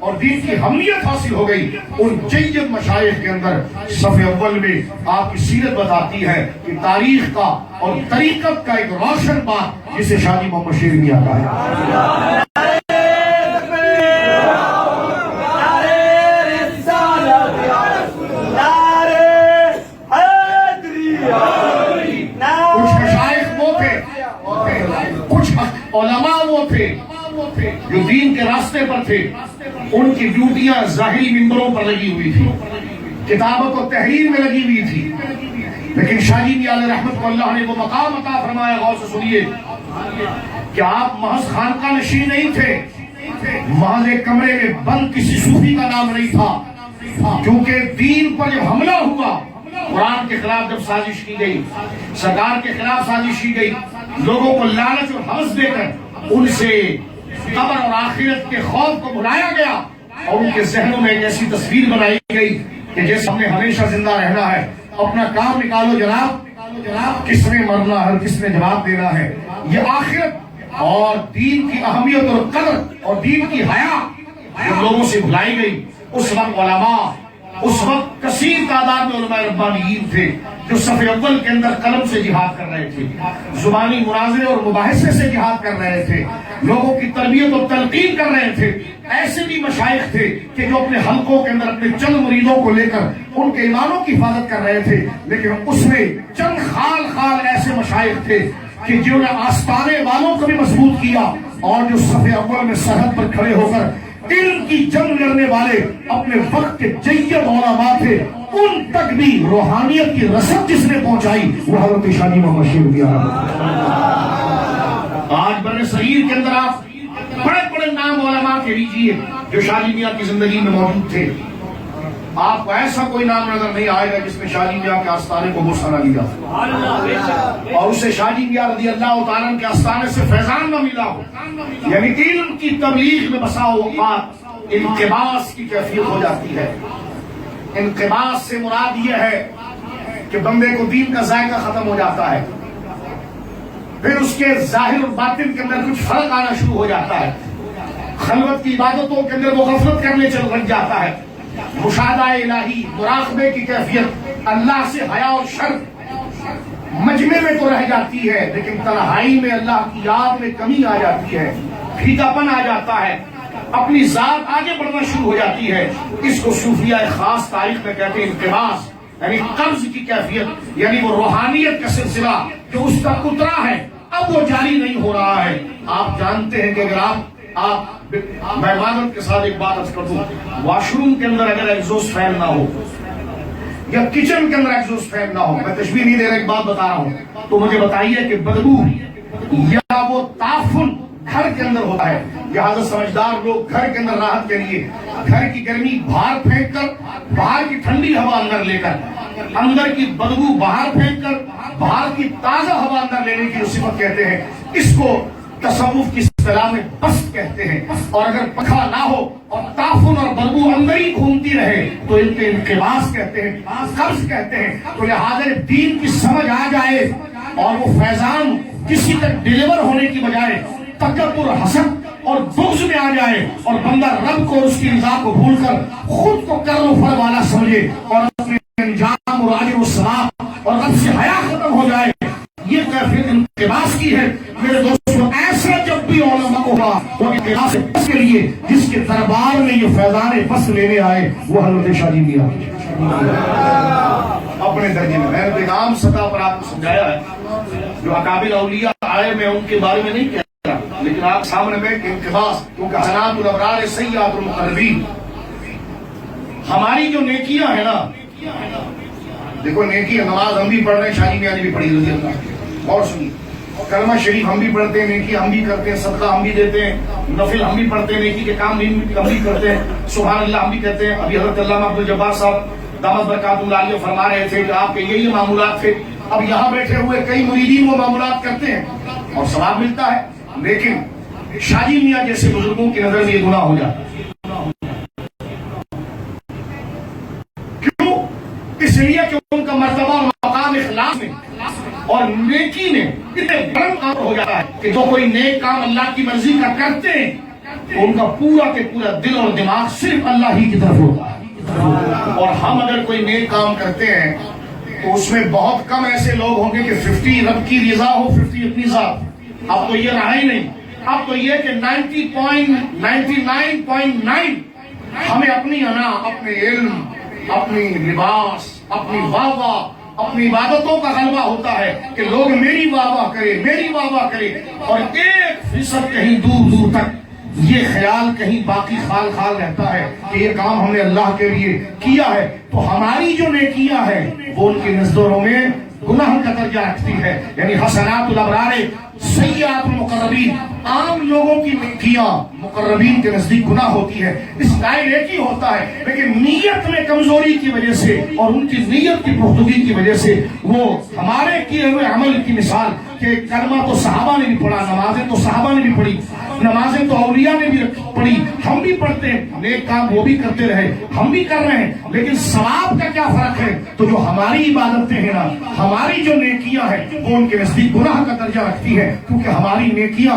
اور دین کی حمیت حاصل ہو گئی، ان جید مشائخ کے اندر صف اول میں آپ کی سیرت بتاتی ہے کہ تاریخ کا اور طریقت کا ایک روشن بات جسے شاہ جی محمد شیر میاں کہا ہے۔ علماء وہ تھے جو دین کے راستے پر تھے، ان کی ڈیوٹیاں ظاہری ممبروں پر لگی ہوئی تھی، کتابت و تحریر میں لگی ہوئی تھی، لیکن شاہ جی میاں علیہ رحمت کو اللہ نے وہ مقام عطا فرمایا۔ غور سے سنیے کہ آپ محض خانقاہ نشین نہیں تھے، محض ایک کمرے میں بند کسی صوفی کا نام نہیں تھا، کیونکہ دین پر جب حملہ ہوا، قرآن کے خلاف جب سازش کی گئی، سرکار کے خلاف سازش کی گئی، لوگوں کو لالچ اور حوث دے کر ان سے قبر اور آخرت کے خوف کو بلایا گیا، اور ان کے ذہنوں میں ایک ایسی تصویر بنائی گئی کہ جیسے ہم نے ہمیشہ زندہ رہنا ہے، اپنا کام نکالو جناب، کس نے مرنا ہے اور کس نے جواب دینا ہے۔ یہ آخرت اور دین کی اہمیت اور قدر اور دین کی حیا جو لوگوں سے بھلائی گئی، اس وقت علماء، اس وقت کثیر تعداد میں علماء ربانیین تھے جو صف اول کے اندر قلم سے جہاد کر رہے تھے، زبانی مناظرے اور مباحثے سے جہاد کر رہے تھے، لوگوں کی تربیت اور تلقین کر رہے تھے۔ ایسے بھی مشائخ تھے کہ جو اپنے حلقوں کے اندر اپنے چند مریدوں کو لے کر ان کے ایمانوں کی حفاظت کر رہے تھے، لیکن اس میں چند خال ایسے مشائخ تھے کہ جنہوں نے آستانے والوں کو بھی مضبوط کیا، اور جو صف اول میں سرحد پر کھڑے ہو کر علم کی جنگ لڑنے والے اپنے وقت کے جید علماء تھے، ان تک بھی روحانیت کی رسد جس نے پہنچائی وہ حضرت شاہ جی محمد شیر میاں۔ آج بر صغیر کے اندر آپ بڑے بڑے نام علماء کے لیجئے جو شاہ جی میاں کی زندگی میں موجود تھے، آپ کو ایسا کوئی نام نظر نہیں آئے گا جس میں شاہ جی میاں کے آستانے کو بوسہ نہ لیا اور اسے شاہ جی میاں رضی اللہ تعالیٰ کے آستانے سے فیضان نہ ملا ہو۔ یعنی علم کی تبلیغ میں بسا اوقات انقباس کی کیفیت ہو جاتی ہے۔ انقباس سے مراد یہ ہے کہ بندے کو دین کا ذائقہ ختم ہو جاتا ہے، پھر اس کے ظاہر اور باطن کے اندر کچھ فرق آنا شروع ہو جاتا ہے، خلوت کی عبادتوں کے اندر وہ غفلت کرنے لگ جاتا ہے، مشاہدہ الہی، مراقبے کی کیفیت، اللہ سے حیا اور شرم مجمع میں تو رہ جاتی ہے، لیکن تنہائی میں اللہ کی یاد میں کمی آ جاتی ہے، پھیکا پن آ جاتا ہے، اپنی ذات آگے بڑھنا شروع ہو جاتی ہے۔ اس کو صوفیہ خاص تاریخ میں کہتے ہیں انقباس، یعنی قبض کی کیفیت، یعنی وہ روحانیت کا سلسلہ جو اس تک اترا ہے اب وہ جاری نہیں ہو رہا ہے۔ آپ جانتے ہیں کہ اگر آپ میں معذرت کے ساتھ ایک بات عرض کر دوں، واش روم کے اندر اگر ایگزوسٹ فین نہ ہو یا کچن کے اندر ایگزوسٹ فین نہ ہو، میں تشبیہ نہیں دے رہا، ایک بات بتا رہا ہوں، تو مجھے بتائیے کہ بدبو یا وہ تعفن گھر کے اندر ہوتا ہے۔ لہٰذا سمجھدار لوگ گھر کے اندر راحت کے لیے گھر کی گرمی باہر پھینک کر، باہر کی ٹھنڈی ہوا اندر لے کر، اندر کی بدبو باہر پھینک کر باہر کی تازہ ہوا اندر لینے کی صفت کہتے ہیں۔ اس کو تصوف کی اصطلاح میں بسط کہتے ہیں۔ اور اگر پنکھا نہ ہو اور تعفن اور بدبو اندر ہی گھومتی رہے تو ان کے انقباس کہتے ہیں، قبض کہتے ہیں۔ تو لہٰذا دین کی سمجھ آ جائے اور وہ فیضان کسی تک ڈیلیور ہونے کی بجائے تکبر، حسد اور بغض میں آ جائے اور بندہ رب کو اس کی رضا کو بھول کر خود کو کرم و فضل والا سمجھے اور اپنے انجام اور اجر و ثواب اور رب سے حیا ختم ہو جائے، یہ کیفیت انقباس کی ہے۔ میرے دوستوں، ایسا جب بھی علماء کو ہوا تو انقباس بس کے لیے جس کے دربار میں یہ فیضان بس لینے آئے وہ حضرت شاہ جی میاں اپنے درجے میں۔ میں نے ایک عام سطح پر آپ کو سمجھایا ہے، جو اکابر اولیاء آئے میں ان کے بارے میں نہیں کہہ رہا، لیکن آپ سامنے میں انقباس، کیونکہ حسنات الابرار سیئات المقربین، ہماری جو نیکیاں ہیں نا، دیکھو نیکی نماز ہم بھی پڑھ رہے ہیں، شاہ جی میاں نے بھی پڑھی رضی اللہ، اور سنیے کلمہ شریف ہم بھی پڑھتے ہیں، نیکی ہم بھی کرتے ہیں، صدقہ ہم بھی دیتے ہیں، نفل ہم بھی پڑھتے ہیں، نیکی کے کام ہم بھی کرتے ہیں، سبحان اللہ ہم بھی کہتے ہیں۔ ابھی حضرت علامہ عبدالجبار صاحب دامت برکاتہ اللہ علیہ فرما رہے تھے کہ آپ کے یہی معمولات تھے، اب یہاں بیٹھے ہوئے کئی مریدین وہ معمولات کرتے ہیں اور ثواب ملتا ہے، لیکن شاہ جی میاں جیسے بزرگوں کی نظر میں یہ گناہ ہو جاتا ہے۔ کیوں؟ اس لیے کہ ان کا مرتبہ اور مقام اخلاص میں اور نیکی میں اتنے بلند کام ہو جاتا ہے کہ جو کوئی نیک کام اللہ کی مرضی کا کرتے ہیں تو ان کا پورا کے پورا دل اور دماغ صرف اللہ ہی کی طرف ہوتا ہے. اور ہم اگر کوئی نیک کام کرتے ہیں تو اس میں بہت کم ایسے لوگ ہوں گے کہ 50 رب کی رضا ہو، 50 اپنی ذات. اب تو یہ رہا ہی نہیں. اب تو یہ کہ 99.9 ہمیں اپنی انا، اپنے علم، اپنی لباس، اپنی واہ واہ، اپنی عبادتوں کا غلبہ ہوتا ہے کہ لوگ میری واہ واہ کرے، میری واہ واہ کرے. اور 1% کہیں دور دور تک یہ خیال کہیں باقی خال خال رہتا ہے کہ یہ کام ہم نے اللہ کے لیے کیا ہے. تو ہماری جو نیکیاں ہیں وہ ان کی نظروں میں گناہ کا درجہ رکھتی ہے. یعنی حسنات الابرار سیئات المقربین، عام لوگوں کی نیکیاں مقربین کے نزدیک گناہ ہوتی ہے. اس ٹائم ایک ہی ہوتا ہے لیکن نیت میں کمزوری کی وجہ سے اور ان کی نیت کی پختگی کی وجہ سے وہ ہمارے کیے ہوئے عمل کی مثال کہ کلمہ تو صحابہ نے بھی پڑھا، نمازیں تو صحابہ نے بھی پڑھی، نمازیں تو اولیاء نے بھی پڑھی، ہم بھی پڑھتے ہیں، نیک کام وہ بھی کرتے رہے، ہم بھی کر رہے ہیں، لیکن ثواب کا کیا فرق ہے؟ تو جو ہماری عبادتیں ہیں نا، ہماری جو نیکیاں ہیں وہ ان کے نزدیک گناہ کا درجہ رکھتی ہے. کیونکہ ہماری نیکیاں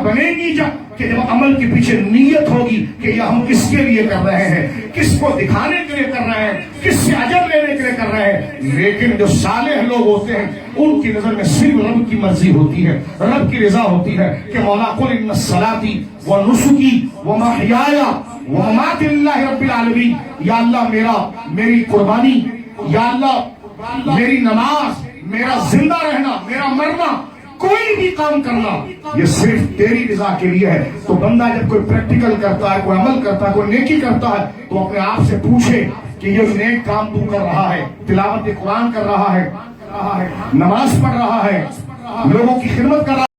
بنے گی کہ جب عمل کے پیچھے نیت ہوگی کہ یہ ہم کس کے لیے کر رہے ہیں، کس کو دکھانے کے لیے کر رہے ہیں، کس سے اجر لینے کے لیے کر رہے ہیں. لیکن جو صالح لوگ ہوتے ہیں ان کی نظر میں صرف رب کی مرضی ہوتی ہے، رب کی رضا ہوتی ہے کہ مولا قل ان صلاتی و نسکی و محیای و مماتی اللہ رب العالمین. یا اللہ میری قربانی، یا اللہ میری نماز، میرا زندہ رہنا، میرا مرنا، کوئی بھی کام کرنا یہ صرف تیری رضا کے لیے ہے. تو بندہ جب کوئی پریکٹیکل کرتا ہے، کوئی عمل کرتا ہے، کوئی نیکی کرتا ہے تو اپنے آپ سے پوچھے کہ یہ نیک کام تو کر رہا ہے، تلاوت قرآن کر رہا ہے، نماز پڑھ رہا ہے، لوگوں کی خدمت کر رہا ہے.